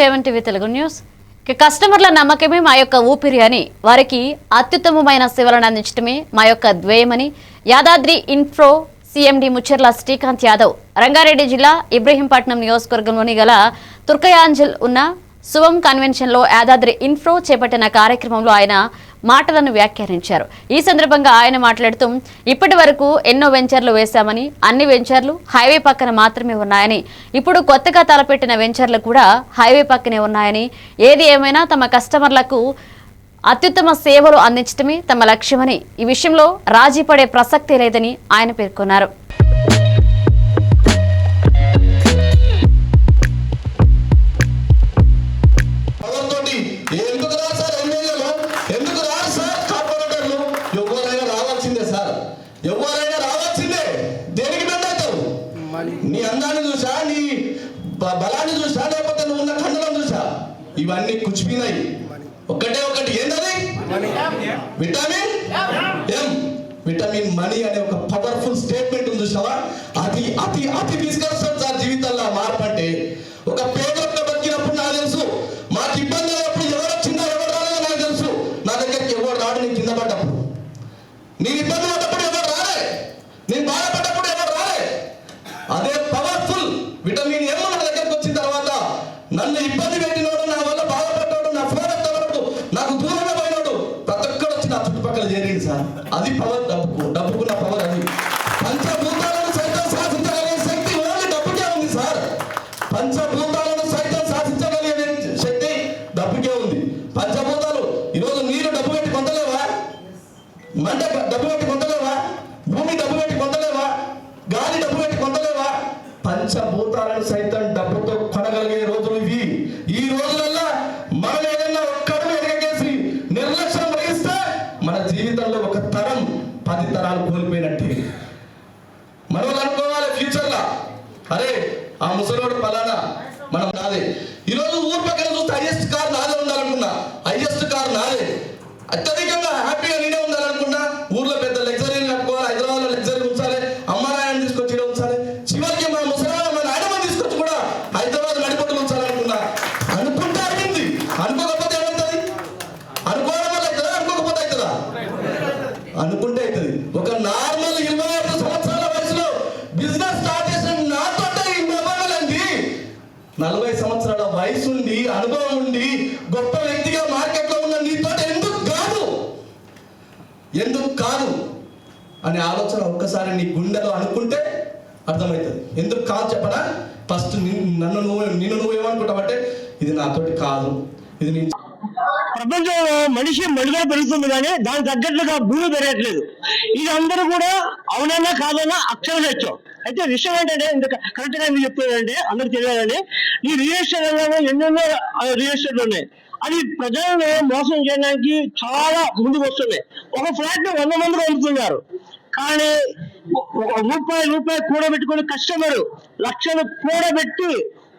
7 TV Telugu news. కస్టమర్ల నమ్మకమే మా యొక్క ఊపిరి అని, వారికి అత్యుత్తమమైన సేవలను అందించడమే మా యొక్క ధ్యేయమని యాదాద్రి ఇన్ఫ్రో సీఎండీ ముచ్చర్ల శ్రీకాంత్ యాదవ్ రంగారెడ్డి జిల్లా ఇబ్రహీంపట్నం నియోజకవర్గంలోని గల తుర్కయాంజల్ ఉన్న శుభం కన్వెన్షన్లో యాదాద్రి ఇన్ఫ్రో చేపట్టిన కార్యక్రమంలో ఆయన మాటలను వ్యాఖ్యానించారు. ఈ సందర్భంగా ఆయన మాట్లాడుతూ ఇప్పటి వరకు ఎన్నో వెంచర్లు వేశామని, అన్ని వెంచర్లు హైవే పక్కన మాత్రమే ఉన్నాయని, ఇప్పుడు కొత్తగా తలపెట్టిన వెంచర్లు కూడా హైవే పక్కనే ఉన్నాయని, ఏది ఏమైనా తమ కస్టమర్లకు అత్యుత్తమ సేవలు అందించడమే తమ లక్ష్యమని, ఈ విషయంలో రాజీ పడే ప్రసక్తే లేదని ఆయన పేర్కొన్నారు. ఎవరైనా రావాల్సిందే. దేనికి దండవుతావు? నీ అందాన్ని చూసా, నీ బలాన్ని చూసా, లేకపోతే నువ్వు ఉన్న ఖండనం చూసా? ఇవన్నీ కుచిపోయినాయి. ఒకటే ఒకటి ఏంటది? Vitamin M. విటమిన్ మనీ అనే ఒక పవర్ఫుల్ స్టేట్మెంట్ ఉంది చూసావా? అది అతి అతి తీసుకొస్తాం సార్ జీవితంలో మార్పు. అంటే ఒక పేదలకు బతికినప్పుడు నాకు తెలుసు, మాకు ఇబ్బంది అయినప్పుడు ఎవరు వచ్చిందా ఎవరు రాలేదో నాకు తెలుసు. నా దగ్గరికి ఎవరు రాడు, నేను కింద పడ్డప్పుడు, నేను ఇబ్బంది పడ్డప్పుడు ఎవరు రాలే, నేను బాధపడ్డప్పుడు ఎవరు రాలే. అదే పవర్ఫుల్ విటమిన్ ఎం నా దగ్గరికి వచ్చిన తర్వాత నన్ను ఇబ్బంది పెట్టినోడు, నా వల్ల బాధపడ్డాడు, నా ఫోన్ ఎత్తనోడు, నాకు దూరంగా పోయినోడు ప్రతి ఒక్కరు వచ్చి నా చుట్టుపక్కల చేరింది సార్. అది పవర్. డబ్బుకున్న పవర్ అది. పంచభూతాలను సైతం శాసించగలిగే శక్తి ఓన్లీ డబ్బుకే ఉంది సార్. పంచభూతాలను సైతం శాసించగలిగే శక్తి డబ్బుకే ఉంది. పంచభూతాలు ఈరోజు నీరు డబ్బు పెట్టి పొందలేవా? మంట డబ్బు పెట్టి పొందలేవా? భూమి డబ్బు పెట్టి పొందలేవా? గాలి డబ్బు పెట్టి పొందలేవా? పంచభూతాలను సైతం డబ్బుతో కొనగలిగే రోజులు ఇవి. ఈ రోజులలో మనం ఏదైనా ఒక్కడు ఎరగేసి నిర్లక్ష్యం వహిస్తే మన జీవితంలో ఒక తరం 10 తరాలు కోల్పోయినట్టే. మనం అనుకోవాలి ఫ్యూచర్లో, అరే ఆ ముసలోడు ఫలానా మనం నాదే. ఈరోజు ఊరు పక్కన చూస్తే హైయెస్ట్ కార్ నాదే ఉండాలనుకున్నా, హైయెస్ట్ కార్ నాదే, అత్యధికంగా హ్యాపీగా నేనే ఉండాలనుకున్నా. ఊర్లో పెద్ద లగ్జరీ కట్టుకోవాలి, హైదరాబాద్ లో లగ్జరీ ఉంచాలి, అమ్మ నాయన తీసుకొచ్చి ఇక్కడ ఉంచాలి, చివరికి మా ముసలాడ మా నాయనమ్మ తీసుకొచ్చి కూడా హైదరాబాద్ నడిపట్టులు ఉంచాలనుకున్నా. అనుకుంటే అయింది, అనుకోకపోతే ఏమవుతుంది? అనుకోవడం వల్ల అవుతుందా? అనుకోకపోతే అవుతుందా? అనుకుంటే అవుతుంది. ఒక నార్మల్ 25 సంవత్సరాల వయసులో బిజినెస్ స్టార్ట్ చేసిన నాతో ఈ మొబైల్ండి 40 సంవత్సరాల వయసు ఉండి, అనుభవం ఉండి, గొప్ప వ్యక్తిగా మార్కెట్లో ఉన్న నీతో ఎందుకు కాదు అనే ఆలోచన ఒక్కసారి నీ గుండెలో అనుకుంటే అర్థమవుతుంది. ఎందుకు కాదు చెప్పనా? ఫస్ట్ నిన్ను నువ్వు ఏమనుకుంటావంటే ఇది నాతోటి కాదు, ఇది నీ. ప్రపంచంలో మనిషి మడిగా పెరుగుతుంది కానీ దానికి తగ్గట్లుగా భూమి పెరగట్లేదు. ఇది అందరూ కూడా అవునన్నా కాదన్నా అక్షర సత్యం. అయితే విషయం ఏంటంటే ఇంత కరెక్ట్ గా ఎందుకు చెప్తానంటే అందరికి తెలియాలండి, ఈ రియల్ ఎస్టేట్ రంగంలో ఎన్నెన్నో రియల్ ఎస్టేట్లు ఉన్నాయి. అది ప్రజలను మోసం చేయడానికి చాలా ముందుకు వస్తున్నాయి. ఒక ఫ్లాట్ ని 100 మందికి అమ్ముతున్నారు. కానీ రూపాయి కూడబెట్టుకుని కస్టమర్ లక్షలు కూడబెట్టి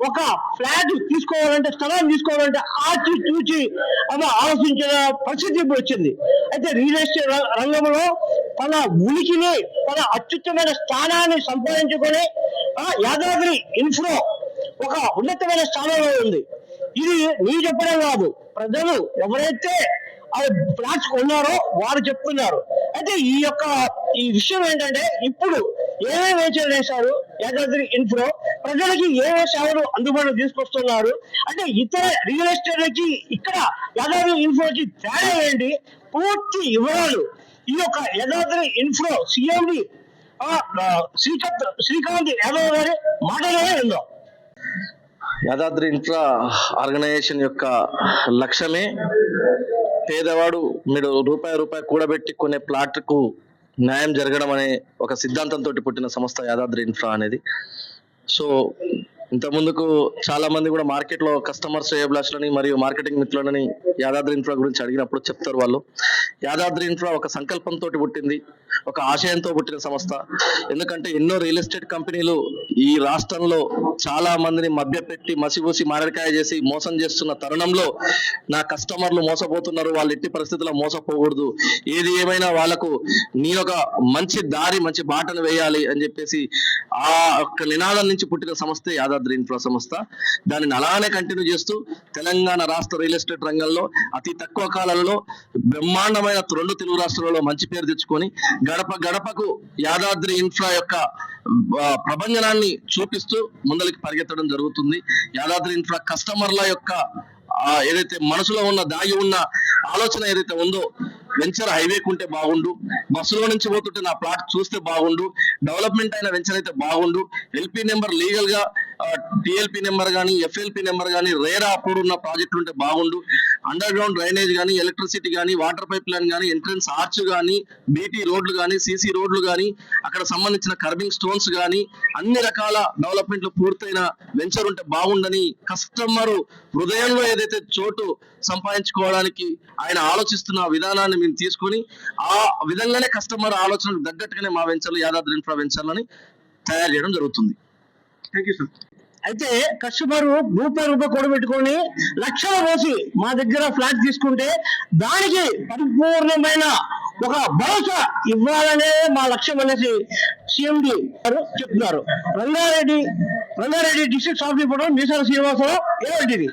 ఒక ఫ్లాట్ తీసుకోవాలంటే, స్థలాన్ని తీసుకోవాలంటే ఆచి చూచి అలా ఆలోచించిన పరిస్థితి ఇప్పుడు వచ్చింది. అయితే రియల్ ఎస్టేట్ రంగంలో తన ఉనికిని, తన అత్యుత్తమైన స్థానాన్ని సంపాదించుకొని యాదాద్రి ఇన్ఫ్రో ఒక ఉన్నతమైన స్థానంలో ఉంది. ఇది నేను చెప్పడం కాదు, ప్రజలు ఎవరైతే ఫ్లాట్స్ కొన్నారో వారు చెప్తున్నారు. అయితే ఈ విషయం ఏంటంటే ఇప్పుడు ఏమేమి వెంచర్లు వేశారు యాదాద్రి ఇన్ఫ్రో, ప్రజలకి ఏమేమి సేవలు అందుబాటులో తీసుకొస్తున్నారు, అంటే ఇతర రియల్ ఎస్టేట్లకి ఇక్కడ యాదాద్రి ఇన్ఫ్రోకి తేడా ఏంటి, పూర్తి వివరాలు ఈ యొక్క యాదాద్రి ఇన్ఫ్రో సీఎండీ శ్రీకాంత్ యాదవ్ గారి మాటలోనే ఉందాం. యాదాద్రి ఇన్ఫ్రా ఆర్గనైజేషన్ యొక్క లక్ష్యమే పేదవాడు మీరు రూపాయి కూడబెట్టి కొనే ప్లాట్కు న్యాయం జరగడం అనే ఒక సిద్ధాంతంతో పుట్టిన సంస్థ యాదాద్రి ఇన్ఫ్రా అనేది. సో ఇంతకుముందుకు చాలా మంది కూడా మార్కెట్లో కస్టమర్ శ్రేయోభిలాషులని మరియు మార్కెటింగ్ మిత్రులని యాదాద్రి ఇన్ఫ్రా గురించి అడిగినప్పుడు చెప్తారు వాళ్ళు, యాదాద్రి ఇన్ఫ్రా ఒక సంకల్పంతో పుట్టింది, ఒక ఆశయంతో పుట్టిన సంస్థ. ఎందుకంటే ఎన్నో రియల్ ఎస్టేట్ కంపెనీలు ఈ రాష్ట్రంలో చాలా మందిని మభ్యపెట్టి మసిబూసి మారడికాయ చేసి మోసం చేస్తున్న తరుణంలో నా కస్టమర్లు మోసపోతున్నారు, వాళ్ళు ఎట్టి పరిస్థితుల్లో మోసపోకూడదు, ఏది ఏమైనా వాళ్ళకు నేను ఒక మంచి దారి మంచి బాటను వేయాలి అని చెప్పేసి ఆ యొక్క నినాదం నుంచి పుట్టిన సంస్థ యాదాద్రి యాదాద్రి ఇన్ఫ్రా సంస్థ. దానిని అలానే కంటిన్యూ చేస్తూ తెలంగాణ రాష్ట్ర రియల్ ఎస్టేట్ రంగంలో అతి తక్కువ కాలంలో బ్రహ్మాండమైన 2 తెలుగు రాష్ట్రాలలో మంచి పేరు తెచ్చుకొని గడప గడపకు యాదాద్రి ఇన్ఫ్రా యొక్క ప్రభంజనాన్ని చూపిస్తూ ముందరికి పరిగెత్తడం జరుగుతుంది. యాదాద్రి ఇన్ఫ్రా కస్టమర్ల యొక్క ఏదైతే మనసులో ఉన్న దాగి ఉన్న ఆలోచన ఏదైతే ఉందో, వెంచర్ హైవేకు ఉంటే బాగుండు, బస్సులో నుంచి పోతుంటే నా ప్లాట్ చూస్తే బాగుండు, డెవలప్మెంట్ అయిన వెంచర్ అయితే బాగుండు, ఎల్పీ నెంబర్ లీగల్ గా టిఎల్పి నెంబర్ కానీ ఎఫ్ఎల్పి నెంబర్ కానీ రేరా అప్రూవ్ ఉన్న ప్రాజెక్టులు ఉంటే బాగుండు, అండర్ గ్రౌండ్ డ్రైనేజ్ కానీ ఎలక్ట్రిసిటీ కానీ వాటర్ పైప్ లైన్ కానీ ఎంట్రన్స్ ఆర్చ్ కానీ బీటీ రోడ్లు కానీ సిసి రోడ్లు కానీ అక్కడ సంబంధించిన కర్బింగ్ స్టోన్స్ కానీ అన్ని రకాల డెవలప్మెంట్లు పూర్తయిన వెంచర్ ఉంటే బాగుండని కస్టమర్ హృదయంలో ఏదైతే చోటు సంపాదించుకోవడానికి ఆయన ఆలోచిస్తున్న విధానాన్ని మేము తీసుకొని ఆ విధంగానే కస్టమర్ ఆలోచనకు తగ్గట్టుగానే మా వెంచర్లు యాదాద్రి ఇన్ఫ్రా వెంచర్లని తయారు చేయడం జరుగుతుంది. Thank you sir. అయితే కస్టమర్ రూపాయి కూడబెట్టుకొని లక్షల పోసి మా దగ్గర ఫ్లాట్ తీసుకుంటే దానికి పరిపూర్ణమైన ఒక భరోసా ఇవ్వాలనే మా లక్ష్యం అనేసి సిఎండి గారు చెప్తున్నారు. Rangareddy district of Meesala Srinivasarao, ఏఎల్టీవీ.